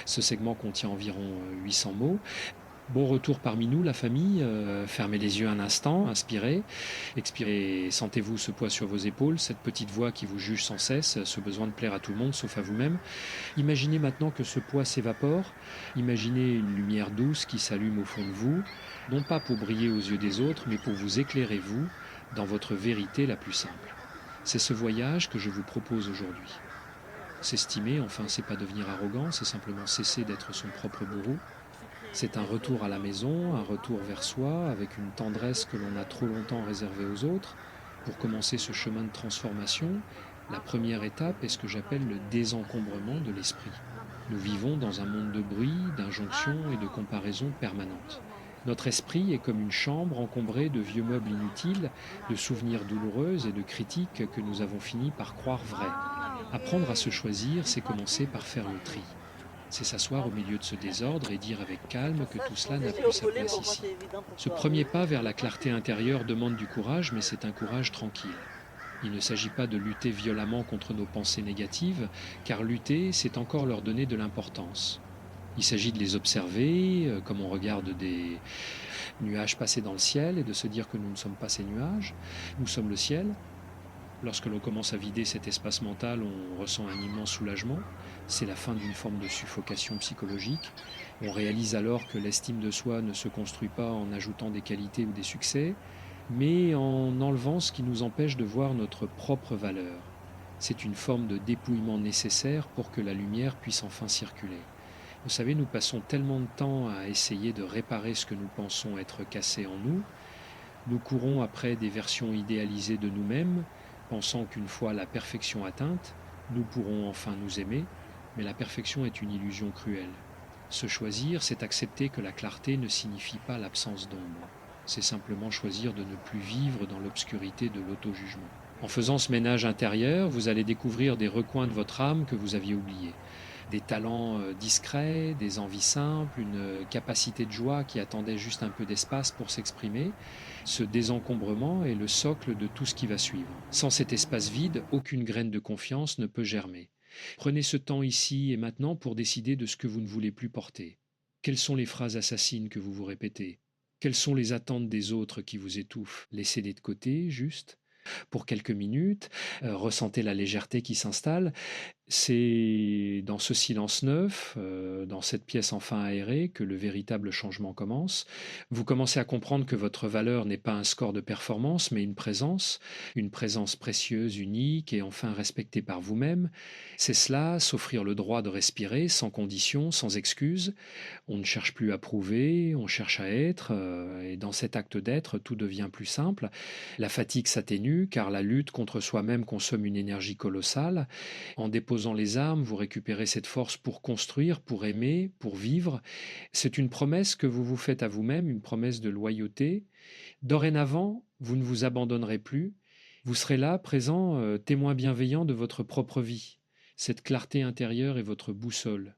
Ce segment contient environ 800 mots. Bon retour parmi nous, la famille. Fermez les yeux un instant, inspirez, expirez. Sentez-vous ce poids sur vos épaules, cette petite voix qui vous juge sans cesse, ce besoin de plaire à tout le monde sauf à vous-même. Imaginez maintenant que ce poids s'évapore. Imaginez une lumière douce qui s'allume au fond de vous, non pas pour briller aux yeux des autres, mais pour vous éclairer, vous, dans votre vérité la plus simple. C'est ce voyage que je vous propose aujourd'hui. S'estimer, enfin, c'est pas devenir arrogant, c'est simplement cesser d'être son propre bourreau. C'est un retour à la maison, un retour vers soi, avec une tendresse que l'on a trop longtemps réservée aux autres. Pour commencer ce chemin de transformation, la première étape est ce que j'appelle le désencombrement de l'esprit. Nous vivons dans un monde de bruit, d'injonctions et de comparaisons permanentes. Notre esprit est comme une chambre encombrée de vieux meubles inutiles, de souvenirs douloureux et de critiques que nous avons fini par croire vraies. Apprendre à se choisir, c'est commencer par faire le tri. C'est s'asseoir au milieu de ce désordre et dire avec calme que tout cela n'a plus sa place ici. Ce premier pas vers la clarté intérieure demande du courage, mais c'est un courage tranquille. Il ne s'agit pas de lutter violemment contre nos pensées négatives, car lutter, c'est encore leur donner de l'importance. Il s'agit de les observer, comme on regarde des nuages passer dans le ciel, et de se dire que nous ne sommes pas ces nuages, nous sommes le ciel. Lorsque l'on commence à vider cet espace mental, on ressent un immense soulagement. C'est la fin d'une forme de suffocation psychologique. On réalise alors que l'estime de soi ne se construit pas en ajoutant des qualités ou des succès, mais en enlevant ce qui nous empêche de voir notre propre valeur. C'est une forme de dépouillement nécessaire pour que la lumière puisse enfin circuler. Vous savez, nous passons tellement de temps à essayer de réparer ce que nous pensons être cassé en nous. Nous courons après des versions idéalisées de nous-mêmes, pensant qu'une fois la perfection atteinte, nous pourrons enfin nous aimer, mais la perfection est une illusion cruelle. Se choisir, c'est accepter que la clarté ne signifie pas l'absence d'ombre. C'est simplement choisir de ne plus vivre dans l'obscurité de l'auto-jugement. En faisant ce ménage intérieur, vous allez découvrir des recoins de votre âme que vous aviez oubliés. Des talents discrets, des envies simples, une capacité de joie qui attendait juste un peu d'espace pour s'exprimer. Ce désencombrement est le socle de tout ce qui va suivre. Sans cet espace vide, aucune graine de confiance ne peut germer. Prenez ce temps ici et maintenant pour décider de ce que vous ne voulez plus porter. Quelles sont les phrases assassines que vous vous répétez? Quelles sont les attentes des autres qui vous étouffent? Laissez-les de côté, juste, pour quelques minutes, ressentez la légèreté qui s'installe. C'est dans ce silence neuf, dans cette pièce enfin aérée, que le véritable changement commence. Vous commencez à comprendre que votre valeur n'est pas un score de performance, mais une présence précieuse, unique et enfin respectée par vous-même. C'est cela, s'offrir le droit de respirer sans condition, sans excuse. On ne cherche plus à prouver, on cherche à être, et dans cet acte d'être, tout devient plus simple. La fatigue s'atténue, car la lutte contre soi-même consomme une énergie colossale. En déposant les armes, vous récupérez cette force pour construire, pour aimer, pour vivre. C'est une promesse que vous vous faites à vous-même, une promesse de loyauté. Dorénavant, vous ne vous abandonnerez plus. Vous serez là, présent, témoin bienveillant de votre propre vie. Cette clarté intérieure est votre boussole.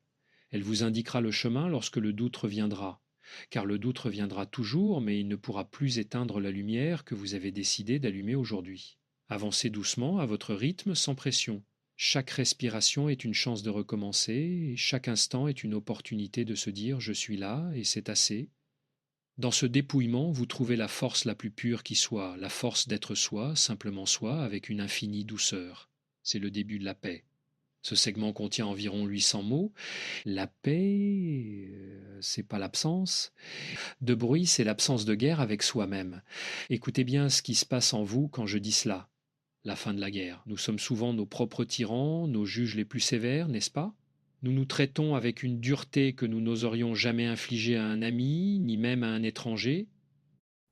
Elle vous indiquera le chemin lorsque le doute reviendra. Car le doute reviendra toujours, mais il ne pourra plus éteindre la lumière que vous avez décidé d'allumer aujourd'hui. Avancez doucement, à votre rythme, sans pression. Chaque respiration est une chance de recommencer, et chaque instant est une opportunité de se dire je suis là et c'est assez. Dans ce dépouillement, vous trouvez la force la plus pure qui soit, la force d'être soi, simplement soi, avec une infinie douceur. C'est le début de la paix. Ce segment contient environ 800 mots. La paix, c'est pas l'absence. De bruit, c'est l'absence de guerre avec soi-même. Écoutez bien ce qui se passe en vous quand je dis cela. La fin de la guerre. Nous sommes souvent nos propres tyrans, nos juges les plus sévères, n'est-ce pas? Nous nous traitons avec une dureté que nous n'oserions jamais infliger à un ami, ni même à un étranger.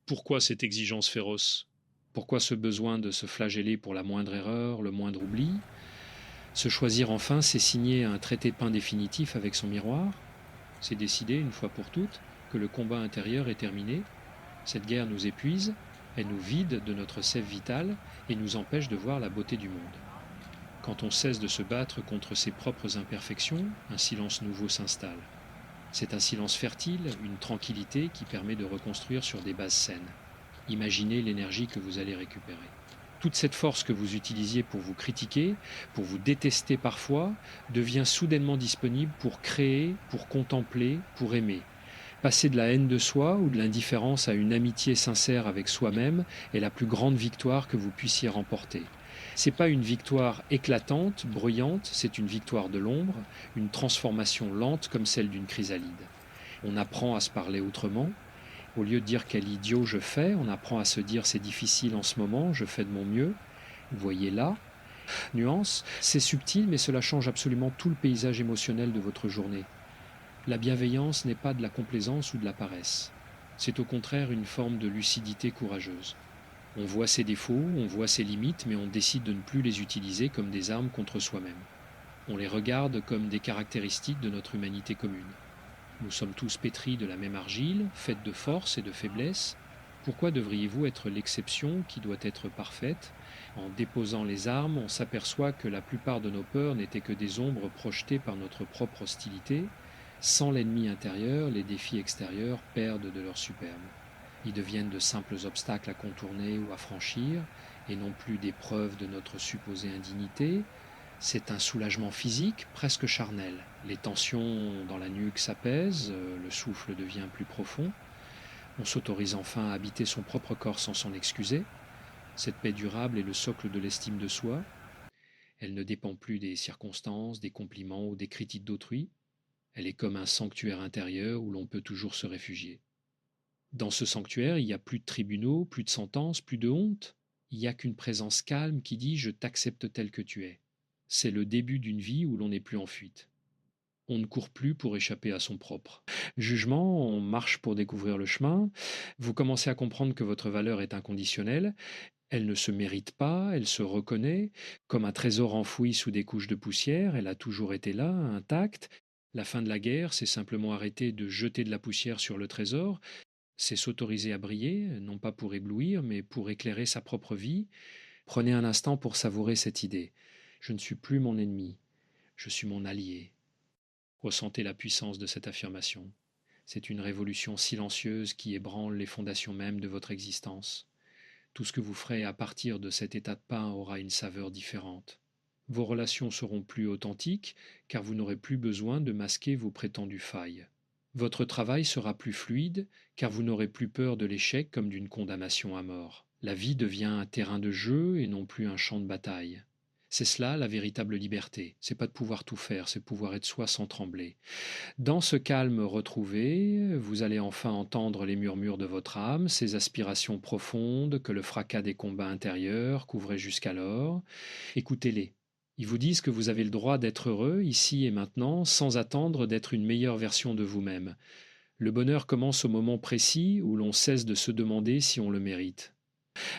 Pourquoi cette exigence féroce? Pourquoi ce besoin de se flageller pour la moindre erreur, le moindre oubli? Se choisir enfin, c'est signer un traité de pain définitif avec son miroir. C'est décider, une fois pour toutes, que le combat intérieur est terminé. Cette guerre nous épuise, elle nous vide de notre sève vitale et nous empêche de voir la beauté du monde. Quand on cesse de se battre contre ses propres imperfections, un silence nouveau s'installe. C'est un silence fertile, une tranquillité qui permet de reconstruire sur des bases saines. Imaginez l'énergie que vous allez récupérer. Toute cette force que vous utilisiez pour vous critiquer, pour vous détester parfois, devient soudainement disponible pour créer, pour contempler, pour aimer. Passer de la haine de soi ou de l'indifférence à une amitié sincère avec soi-même est la plus grande victoire que vous puissiez remporter. C'est pas une victoire éclatante, bruyante, c'est une victoire de l'ombre, une transformation lente comme celle d'une chrysalide. On apprend à se parler autrement. Au lieu de dire quel idiot je fais, on apprend à se dire c'est difficile en ce moment, je fais de mon mieux. Vous voyez là, nuance, c'est subtil mais cela change absolument tout le paysage émotionnel de votre journée. La bienveillance n'est pas de la complaisance ou de la paresse. C'est au contraire une forme de lucidité courageuse. On voit ses défauts, on voit ses limites, mais on décide de ne plus les utiliser comme des armes contre soi-même. On les regarde comme des caractéristiques de notre humanité commune. Nous sommes tous pétris de la même argile, faite de force et de faiblesse. Pourquoi devriez-vous être l'exception qui doit être parfaite? En déposant les armes, on s'aperçoit que la plupart de nos peurs n'étaient que des ombres projetées par notre propre hostilité. Sans l'ennemi intérieur, les défis extérieurs perdent de leur superbe. Ils deviennent de simples obstacles à contourner ou à franchir, et non plus des preuves de notre supposée indignité. C'est un soulagement physique, presque charnel. Les tensions dans la nuque s'apaisent, le souffle devient plus profond. On s'autorise enfin à habiter son propre corps sans s'en excuser. Cette paix durable est le socle de l'estime de soi. Elle ne dépend plus des circonstances, des compliments ou des critiques d'autrui. Elle est comme un sanctuaire intérieur où l'on peut toujours se réfugier. Dans ce sanctuaire, il n'y a plus de tribunaux, plus de sentences, plus de honte. Il n'y a qu'une présence calme qui dit « je t'accepte tel que tu es ». C'est le début d'une vie où l'on n'est plus en fuite. On ne court plus pour échapper à son propre jugement, on marche pour découvrir le chemin. Vous commencez à comprendre que votre valeur est inconditionnelle. Elle ne se mérite pas, elle se reconnaît. Comme un trésor enfoui sous des couches de poussière, elle a toujours été là, intacte. La fin de la guerre, c'est simplement arrêter de jeter de la poussière sur le trésor. C'est s'autoriser à briller, non pas pour éblouir, mais pour éclairer sa propre vie. Prenez un instant pour savourer cette idée. Je ne suis plus mon ennemi, je suis mon allié. Ressentez la puissance de cette affirmation. C'est une révolution silencieuse qui ébranle les fondations mêmes de votre existence. Tout ce que vous ferez à partir de cet état de pain aura une saveur différente. Vos relations seront plus authentiques, car vous n'aurez plus besoin de masquer vos prétendues failles. Votre travail sera plus fluide, car vous n'aurez plus peur de l'échec comme d'une condamnation à mort. La vie devient un terrain de jeu et non plus un champ de bataille. C'est cela la véritable liberté. C'est pas de pouvoir tout faire, c'est pouvoir être soi sans trembler. Dans ce calme retrouvé, vous allez enfin entendre les murmures de votre âme, ces aspirations profondes que le fracas des combats intérieurs couvrait jusqu'alors. Écoutez-les. Ils vous disent que vous avez le droit d'être heureux ici et maintenant sans attendre d'être une meilleure version de vous-même. Le bonheur commence au moment précis où l'on cesse de se demander si on le mérite.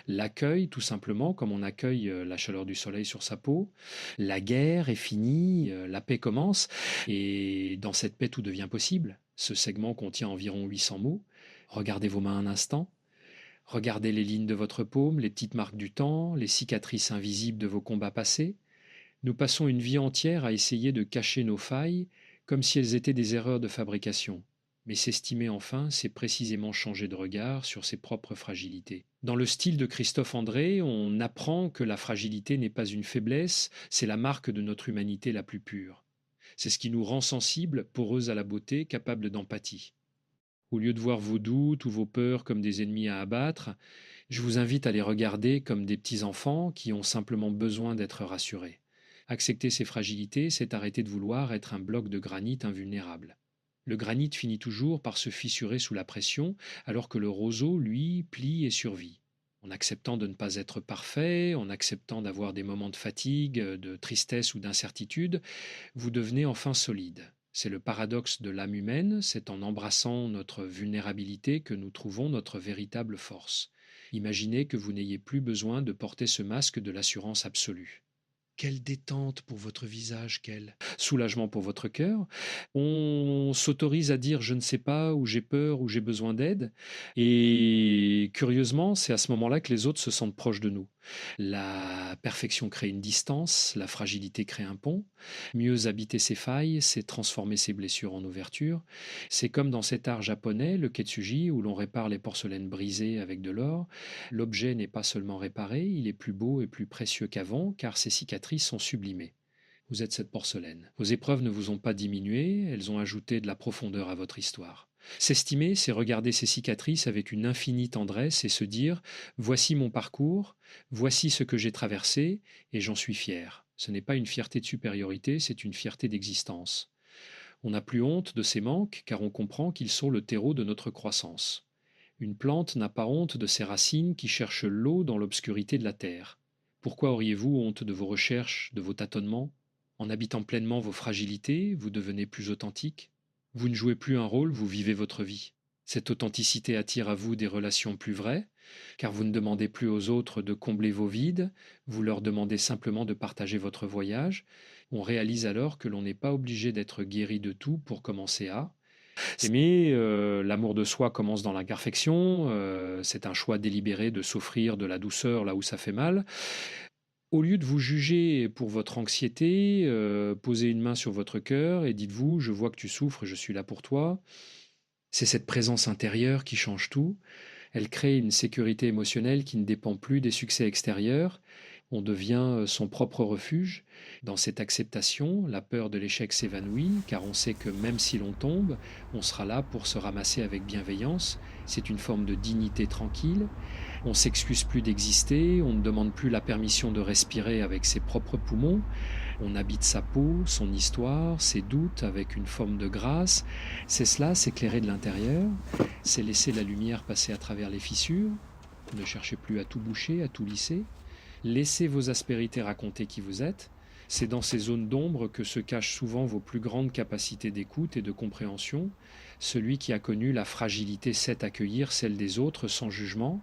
L'accueil, tout simplement, comme on accueille la chaleur du soleil sur sa peau. La guerre est finie, la paix commence, et dans cette paix, tout devient possible. Ce segment contient environ 800 mots. Regardez vos mains un instant. Regardez les lignes de votre paume, les petites marques du temps, les cicatrices invisibles de vos combats passés. Nous passons une vie entière à essayer de cacher nos failles, comme si elles étaient des erreurs de fabrication. Mais s'estimer enfin, c'est précisément changer de regard sur ses propres fragilités. Dans le style de Christophe André, on apprend que la fragilité n'est pas une faiblesse, c'est la marque de notre humanité la plus pure. C'est ce qui nous rend sensibles, poreux à la beauté, capables d'empathie. Au lieu de voir vos doutes ou vos peurs comme des ennemis à abattre, je vous invite à les regarder comme des petits-enfants qui ont simplement besoin d'être rassurés. Accepter ces fragilités, c'est arrêter de vouloir être un bloc de granit invulnérable. Le granit finit toujours par se fissurer sous la pression, alors que le roseau, lui, plie et survit. En acceptant de ne pas être parfait, en acceptant d'avoir des moments de fatigue, de tristesse ou d'incertitude, vous devenez enfin solide. C'est le paradoxe de l'âme humaine, c'est en embrassant notre vulnérabilité que nous trouvons notre véritable force. Imaginez que vous n'ayez plus besoin de porter ce masque de l'assurance absolue. Quelle détente pour votre visage, quel soulagement pour votre cœur. On s'autorise à dire je ne sais pas, ou j'ai peur, ou j'ai besoin d'aide. Et curieusement, c'est à ce moment-là que les autres se sentent proches de nous. La perfection crée une distance, la fragilité crée un pont. Mieux habiter ses failles, c'est transformer ses blessures en ouverture. C'est comme dans cet art japonais, le ketsuji, où l'on répare les porcelaines brisées avec de l'or. L'objet n'est pas seulement réparé, il est plus beau et plus précieux qu'avant, car ses cicatrices sont sublimées. Vous êtes cette porcelaine. Vos épreuves ne vous ont pas diminué, elles ont ajouté de la profondeur à votre histoire. S'estimer, c'est regarder ces cicatrices avec une infinie tendresse et se dire « Voici mon parcours, voici ce que j'ai traversé, et j'en suis fier ». Ce n'est pas une fierté de supériorité, c'est une fierté d'existence. On n'a plus honte de ses manques, car on comprend qu'ils sont le terreau de notre croissance. Une plante n'a pas honte de ses racines qui cherchent l'eau dans l'obscurité de la terre. Pourquoi auriez-vous honte de vos recherches, de vos tâtonnements? En habitant pleinement vos fragilités, vous devenez plus authentique. Vous ne jouez plus un rôle, vous vivez votre vie. Cette authenticité attire à vous des relations plus vraies, car vous ne demandez plus aux autres de combler vos vides, vous leur demandez simplement de partager votre voyage. On réalise alors que l'on n'est pas obligé d'être guéri de tout pour commencer à s'aimer. L'amour de soi commence dans l'imperfection, c'est un choix délibéré de s'offrir de la douceur là où ça fait mal. Au lieu de vous juger pour votre anxiété, posez une main sur votre cœur et dites-vous: «Je vois que tu souffres, je suis là pour toi». C'est cette présence intérieure qui change tout. Elle crée une sécurité émotionnelle qui ne dépend plus des succès extérieurs. On devient son propre refuge. Dans cette acceptation, la peur de l'échec s'évanouit, car on sait que même si l'on tombe, on sera là pour se ramasser avec bienveillance. C'est une forme de dignité tranquille. On ne s'excuse plus d'exister, on ne demande plus la permission de respirer avec ses propres poumons. On habite sa peau, son histoire, ses doutes avec une forme de grâce. C'est cela, s'éclairer de l'intérieur, c'est laisser la lumière passer à travers les fissures. Ne cherchez plus à tout boucher, à tout lisser. Laissez vos aspérités raconter qui vous êtes. C'est dans ces zones d'ombre que se cachent souvent vos plus grandes capacités d'écoute et de compréhension. Celui qui a connu la fragilité sait accueillir celle des autres sans jugement.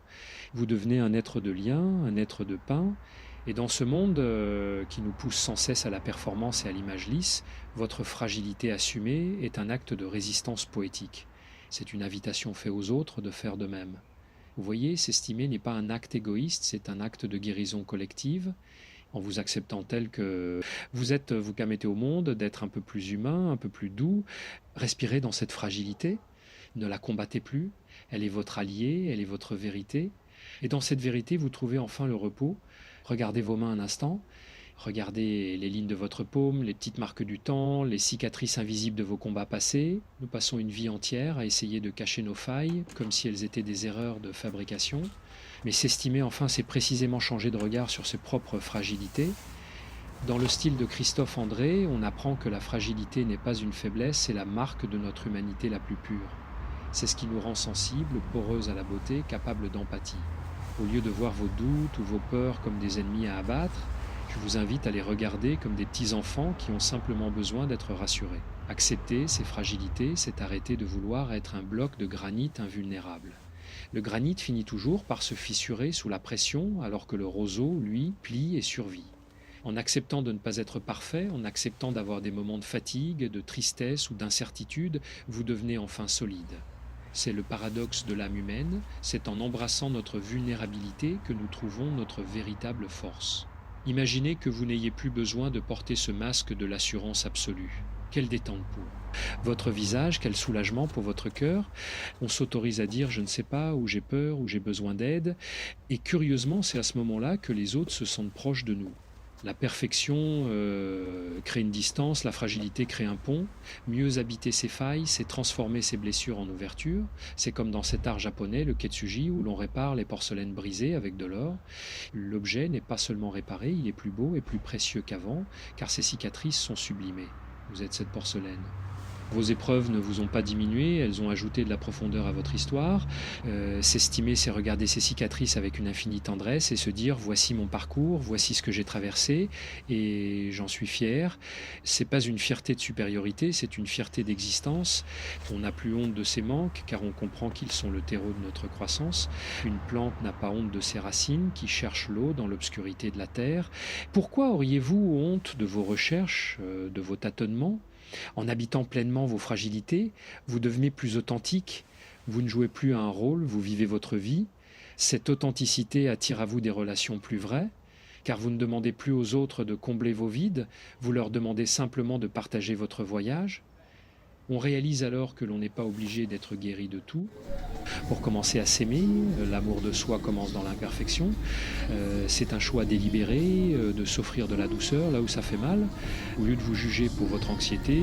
Vous devenez un être de lien, un être de pain. Et dans ce monde qui nous pousse sans cesse à la performance et à l'image lisse, votre fragilité assumée est un acte de résistance poétique. C'est une invitation faite aux autres de faire de même. Vous voyez, s'estimer n'est pas un acte égoïste, c'est un acte de guérison collective. En vous acceptant tel que vous êtes, vous permettez au monde d'être un peu plus humain, un peu plus doux. Respirez dans cette fragilité, ne la combattez plus, elle est votre allié, elle est votre vérité. Et dans cette vérité, vous trouvez enfin le repos. Regardez vos mains un instant, regardez les lignes de votre paume, les petites marques du temps, les cicatrices invisibles de vos combats passés. Nous passons une vie entière à essayer de cacher nos failles, comme si elles étaient des erreurs de fabrication. Mais s'estimer enfin, c'est précisément changer de regard sur ses propres fragilités. Dans le style de Christophe André, on apprend que la fragilité n'est pas une faiblesse, c'est la marque de notre humanité la plus pure. C'est ce qui nous rend sensibles, poreuses à la beauté, capables d'empathie. Au lieu de voir vos doutes ou vos peurs comme des ennemis à abattre, je vous invite à les regarder comme des petits-enfants qui ont simplement besoin d'être rassurés. Accepter ces fragilités, c'est arrêter de vouloir être un bloc de granit invulnérable. Le granit finit toujours par se fissurer sous la pression, alors que le roseau, lui, plie et survit. En acceptant de ne pas être parfait, en acceptant d'avoir des moments de fatigue, de tristesse ou d'incertitude, vous devenez enfin solide. C'est le paradoxe de l'âme humaine, c'est en embrassant notre vulnérabilité que nous trouvons notre véritable force. Imaginez que vous n'ayez plus besoin de porter ce masque de l'assurance absolue. Quelle détente pour votre visage, quel soulagement pour votre cœur. On s'autorise à dire « je ne sais pas » ou « j'ai peur » ou « j'ai besoin d'aide ». Et curieusement, c'est à ce moment-là que les autres se sentent proches de nous. La perfection crée une distance, la fragilité crée un pont. Mieux habiter ses failles, c'est transformer ses blessures en ouverture. C'est comme dans cet art japonais, le ketsuji, où l'on répare les porcelaines brisées avec de l'or. L'objet n'est pas seulement réparé, il est plus beau et plus précieux qu'avant, car ses cicatrices sont sublimées. Vous êtes cette porcelaine. Vos épreuves ne vous ont pas diminué, elles ont ajouté de la profondeur à votre histoire. S'estimer, c'est regarder ses cicatrices avec une infinie tendresse et se dire « voici mon parcours, voici ce que j'ai traversé et j'en suis fier ». C'est pas une fierté de supériorité, c'est une fierté d'existence. On n'a plus honte de ses manques car on comprend qu'ils sont le terreau de notre croissance. Une plante n'a pas honte de ses racines qui cherchent l'eau dans l'obscurité de la terre. Pourquoi auriez-vous honte de vos recherches, de vos tâtonnements ? En habitant pleinement vos fragilités, vous devenez plus authentique, vous ne jouez plus un rôle, vous vivez votre vie. Cette authenticité attire à vous des relations plus vraies, car vous ne demandez plus aux autres de combler vos vides, vous leur demandez simplement de partager votre voyage. On réalise alors que l'on n'est pas obligé d'être guéri de tout. Pour commencer à s'aimer, l'amour de soi commence dans l'imperfection. C'est un choix délibéré de s'offrir de la douceur là où ça fait mal. Au lieu de vous juger pour votre anxiété,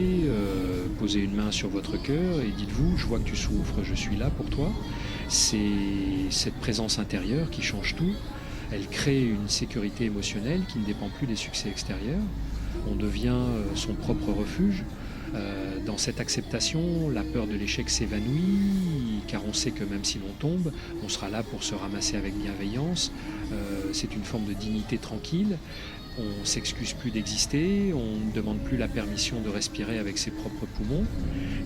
posez une main sur votre cœur et dites-vous, je vois que tu souffres, je suis là pour toi. C'est cette présence intérieure qui change tout. Elle crée une sécurité émotionnelle qui ne dépend plus des succès extérieurs. On devient son propre refuge. Dans cette acceptation, la peur de l'échec s'évanouit, car on sait que même si l'on tombe, on sera là pour se ramasser avec bienveillance. C'est une forme de dignité tranquille. On ne s'excuse plus d'exister, on ne demande plus la permission de respirer avec ses propres poumons.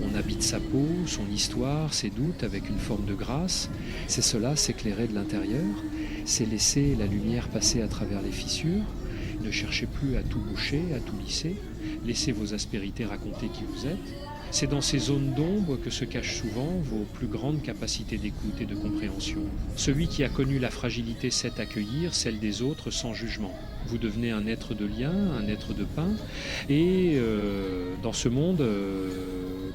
On habite sa peau, son histoire, ses doutes avec une forme de grâce. C'est cela, s'éclairer de l'intérieur. C'est laisser la lumière passer à travers les fissures. Ne cherchez plus à tout boucher, à tout lisser. Laissez vos aspérités raconter qui vous êtes. C'est dans ces zones d'ombre que se cachent souvent vos plus grandes capacités d'écoute et de compréhension. Celui qui a connu la fragilité sait accueillir celle des autres sans jugement. Vous devenez un être de lien, un être de pain, et dans ce monde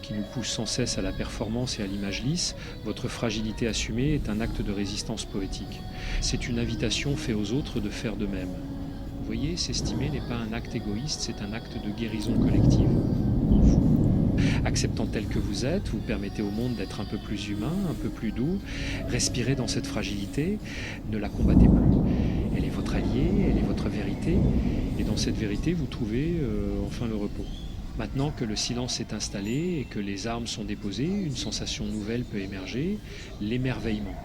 qui nous pousse sans cesse à la performance et à l'image lisse, votre fragilité assumée est un acte de résistance poétique. C'est une invitation faite aux autres de faire de même. Vous voyez, s'estimer n'est pas un acte égoïste, c'est un acte de guérison collective en vous. Acceptant tel que vous êtes, vous permettez au monde d'être un peu plus humain, un peu plus doux. Respirez dans cette fragilité, ne la combattez plus. Elle est votre allié, elle est votre vérité, et dans cette vérité, vous trouvez enfin le repos. Maintenant que le silence est installé et que les armes sont déposées, une sensation nouvelle peut émerger, l'émerveillement.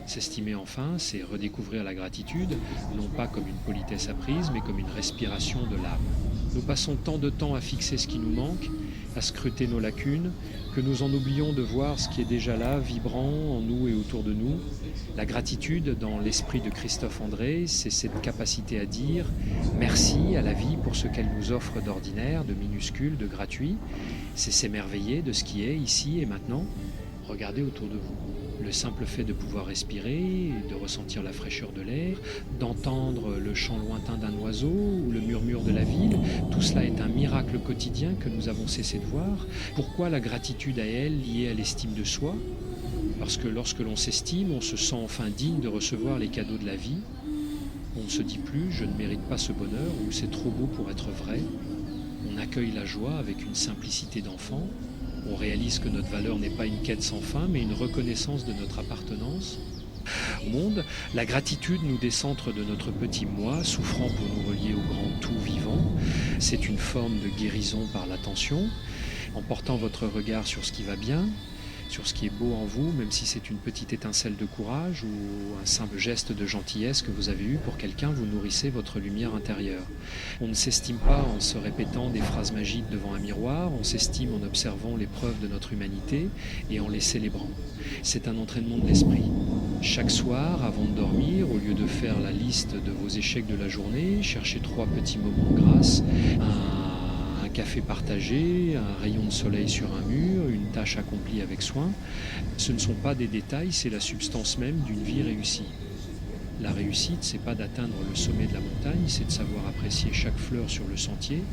S'estimer enfin, c'est redécouvrir la gratitude, non pas comme une politesse apprise, mais comme une respiration de l'âme. Nous passons tant de temps à fixer ce qui nous manque, à scruter nos lacunes, que nous en oublions de voir ce qui est déjà là, vibrant en nous et autour de nous. La gratitude, dans l'esprit de Christophe André, c'est cette capacité à dire merci à la vie pour ce qu'elle nous offre d'ordinaire, de minuscule, de gratuit. C'est s'émerveiller de ce qui est ici et maintenant. Regardez autour de vous. Le simple fait de pouvoir respirer, de ressentir la fraîcheur de l'air, d'entendre le chant lointain d'un oiseau ou le murmure de la ville, tout cela est un miracle quotidien que nous avons cessé de voir. Pourquoi la gratitude à elle liée à l'estime de soi? Parce que lorsque l'on s'estime, on se sent enfin digne de recevoir les cadeaux de la vie. On ne se dit plus « je ne mérite pas ce bonheur » ou « c'est trop beau pour être vrai ». On accueille la joie avec une simplicité d'enfant. On réalise que notre valeur n'est pas une quête sans fin, mais une reconnaissance de notre appartenance au monde. La gratitude nous décentre de notre petit moi, souffrant pour nous relier au grand tout vivant. C'est une forme de guérison par l'attention, en portant votre regard sur ce qui va bien, sur ce qui est beau en vous, même si c'est une petite étincelle de courage ou un simple geste de gentillesse que vous avez eu pour quelqu'un, vous nourrissez votre lumière intérieure. On ne s'estime pas en se répétant des phrases magiques devant un miroir, on s'estime en observant les preuves de notre humanité et en les célébrant. C'est un entraînement de l'esprit. Chaque soir, avant de dormir, au lieu de faire la liste de vos échecs de la journée, cherchez 3 petits moments de grâce, un café partagé, un rayon de soleil sur un mur, une tâche accomplie avec soin. Ce ne sont pas des détails, c'est la substance même d'une vie réussie. La réussite, c'est pas d'atteindre le sommet de la montagne, c'est de savoir apprécier chaque fleur sur le sentier.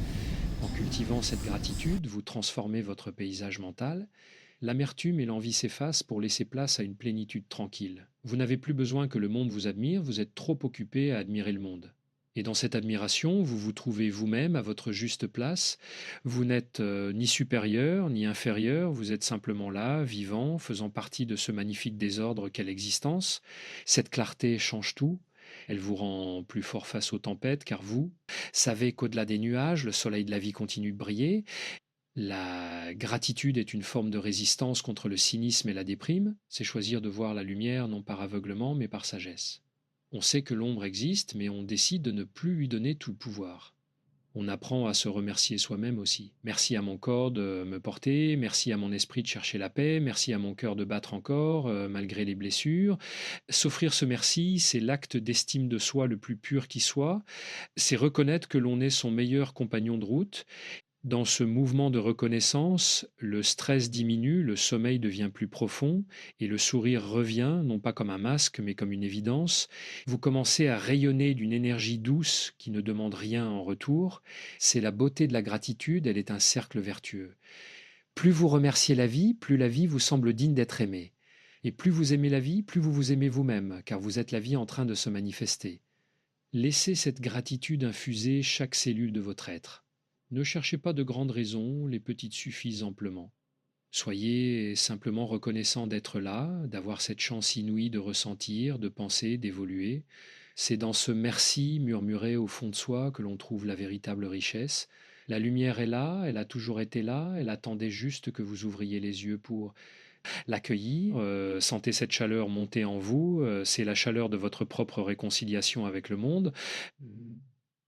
En cultivant cette gratitude, vous transformez votre paysage mental. L'amertume et l'envie s'effacent pour laisser place à une plénitude tranquille. Vous n'avez plus besoin que le monde vous admire, vous êtes trop occupé à admirer le monde. Et dans cette admiration, vous vous trouvez vous-même à votre juste place. Vous n'êtes ni supérieur ni inférieur, vous êtes simplement là, vivant, faisant partie de ce magnifique désordre qu'est l'existence. Cette clarté change tout. Elle vous rend plus fort face aux tempêtes, car vous savez qu'au-delà des nuages, le soleil de la vie continue de briller. La gratitude est une forme de résistance contre le cynisme et la déprime. C'est choisir de voir la lumière non par aveuglement, mais par sagesse. On sait que l'ombre existe, mais on décide de ne plus lui donner tout le pouvoir. On apprend à se remercier soi-même aussi. Merci à mon corps de me porter, merci à mon esprit de chercher la paix, merci à mon cœur de battre encore, malgré les blessures. S'offrir ce merci, c'est l'acte d'estime de soi le plus pur qui soit. C'est reconnaître que l'on est son meilleur compagnon de route. Dans ce mouvement de reconnaissance, le stress diminue, le sommeil devient plus profond et le sourire revient, non pas comme un masque, mais comme une évidence. Vous commencez à rayonner d'une énergie douce qui ne demande rien en retour. C'est la beauté de la gratitude, elle est un cercle vertueux. Plus vous remerciez la vie vous semble digne d'être aimée. Et plus vous aimez la vie, plus vous vous aimez vous-même, car vous êtes la vie en train de se manifester. Laissez cette gratitude infuser chaque cellule de votre être. Ne cherchez pas de grandes raisons, les petites suffisent amplement. Soyez simplement reconnaissant d'être là, d'avoir cette chance inouïe de ressentir, de penser, d'évoluer. C'est dans ce merci murmuré au fond de soi que l'on trouve la véritable richesse. La lumière est là, elle a toujours été là, elle attendait juste que vous ouvriez les yeux pour l'accueillir. Sentez cette chaleur monter en vous, c'est la chaleur de votre propre réconciliation avec le monde.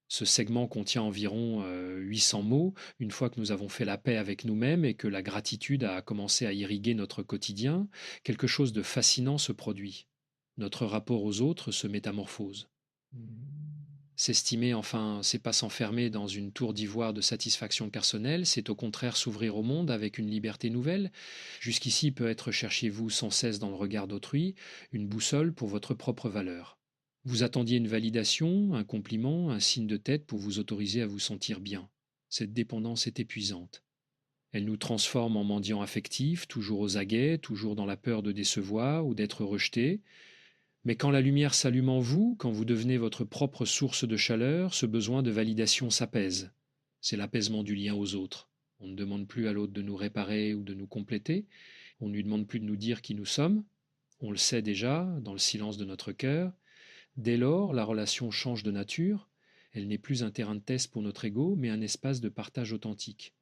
Ce segment contient environ 800 mots. Une fois que nous avons fait la paix avec nous-mêmes et que la gratitude a commencé à irriguer notre quotidien, quelque chose de fascinant se produit. Notre rapport aux autres se métamorphose. S'estimer, enfin, c'est pas s'enfermer dans une tour d'ivoire de satisfaction personnelle, c'est au contraire s'ouvrir au monde avec une liberté nouvelle. Jusqu'ici peut être cherchez-vous sans cesse dans le regard d'autrui, une boussole pour votre propre valeur. Vous attendiez une validation, un compliment, un signe de tête pour vous autoriser à vous sentir bien. Cette dépendance est épuisante. Elle nous transforme en mendiants affectifs, toujours aux aguets, toujours dans la peur de décevoir ou d'être rejeté. Mais quand la lumière s'allume en vous, quand vous devenez votre propre source de chaleur, ce besoin de validation s'apaise. C'est l'apaisement du lien aux autres. On ne demande plus à l'autre de nous réparer ou de nous compléter. On ne lui demande plus de nous dire qui nous sommes. On le sait déjà, dans le silence de notre cœur. Dès lors, la relation change de nature. Elle n'est plus un terrain de test pour notre ego, mais un espace de partage authentique.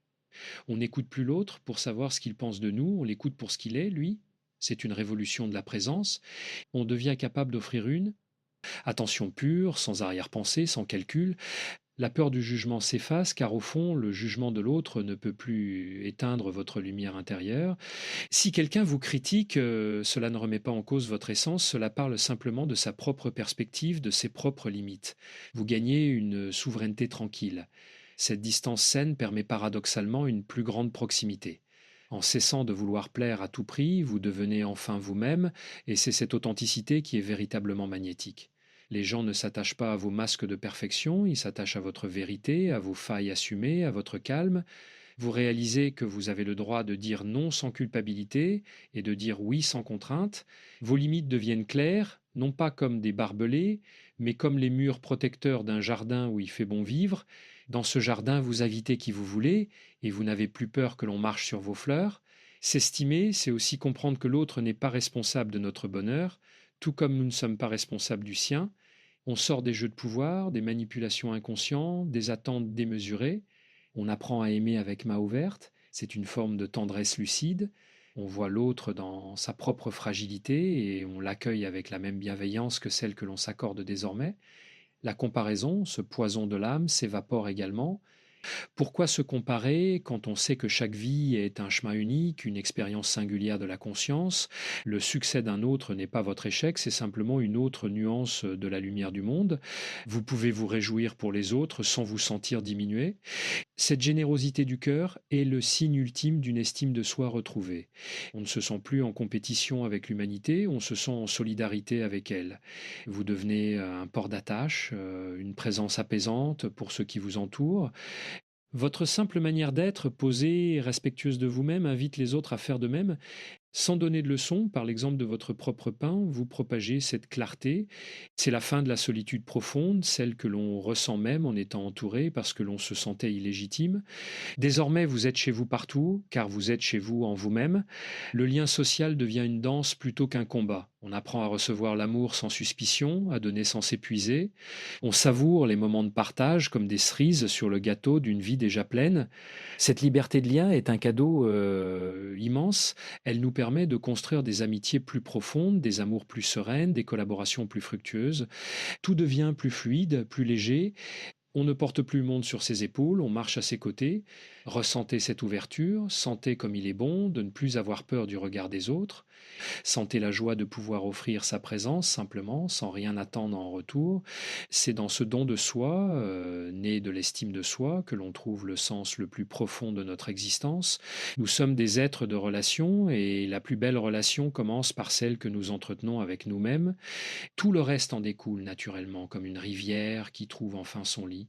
On n'écoute plus l'autre pour savoir ce qu'il pense de nous, on l'écoute pour ce qu'il est, lui. C'est une révolution de la présence. On devient capable d'offrir une attention pure, sans arrière-pensée, sans calcul. La peur du jugement s'efface car au fond, le jugement de l'autre ne peut plus éteindre votre lumière intérieure. Si quelqu'un vous critique, cela ne remet pas en cause votre essence, cela parle simplement de sa propre perspective, de ses propres limites. Vous gagnez une souveraineté tranquille. Cette distance saine permet paradoxalement une plus grande proximité. En cessant de vouloir plaire à tout prix, vous devenez enfin vous-même, et c'est cette authenticité qui est véritablement magnétique. Les gens ne s'attachent pas à vos masques de perfection, ils s'attachent à votre vérité, à vos failles assumées, à votre calme. Vous réalisez que vous avez le droit de dire non sans culpabilité et de dire oui sans contrainte. Vos limites deviennent claires, non pas comme des barbelés, mais comme les murs protecteurs d'un jardin où il fait bon vivre. Dans ce jardin, vous invitez qui vous voulez et vous n'avez plus peur que l'on marche sur vos fleurs. S'estimer, c'est aussi comprendre que l'autre n'est pas responsable de notre bonheur, tout comme nous ne sommes pas responsables du sien. On sort des jeux de pouvoir, des manipulations inconscientes, des attentes démesurées. On apprend à aimer avec main ouverte. C'est une forme de tendresse lucide. On voit l'autre dans sa propre fragilité et on l'accueille avec la même bienveillance que celle que l'on s'accorde désormais. La comparaison, ce poison de l'âme, s'évapore également. Pourquoi se comparer quand on sait que chaque vie est un chemin unique, une expérience singulière de la conscience? Le succès d'un autre n'est pas votre échec, c'est simplement une autre nuance de la lumière du monde. Vous pouvez vous réjouir pour les autres sans vous sentir diminué. Cette générosité du cœur est le signe ultime d'une estime de soi retrouvée. On ne se sent plus en compétition avec l'humanité, on se sent en solidarité avec elle. Vous devenez un port d'attache, une présence apaisante pour ceux qui vous entourent. Votre simple manière d'être, posée et respectueuse de vous-même, invite les autres à faire de même. Sans donner de leçons, par l'exemple de votre propre pain, vous propagez cette clarté. C'est la fin de la solitude profonde, celle que l'on ressent même en étant entouré parce que l'on se sentait illégitime. Désormais, vous êtes chez vous partout, car vous êtes chez vous en vous-même. Le lien social devient une danse plutôt qu'un combat. On apprend à recevoir l'amour sans suspicion, à donner sans s'épuiser. On savoure les moments de partage comme des cerises sur le gâteau d'une vie déjà pleine. Cette liberté de lien est un cadeau immense. Elle nous permet de construire des amitiés plus profondes, des amours plus sereines, des collaborations plus fructueuses. Tout devient plus fluide, plus léger. On ne porte plus le monde sur ses épaules, on marche à ses côtés. Ressentez cette ouverture, sentez comme il est bon de ne plus avoir peur du regard des autres. Sentez la joie de pouvoir offrir sa présence simplement, sans rien attendre en retour. C'est dans ce don de soi, né de l'estime de soi, que l'on trouve le sens le plus profond de notre existence. Nous sommes des êtres de relation et la plus belle relation commence par celle que nous entretenons avec nous-mêmes. Tout le reste en découle naturellement, comme une rivière qui trouve enfin son lit.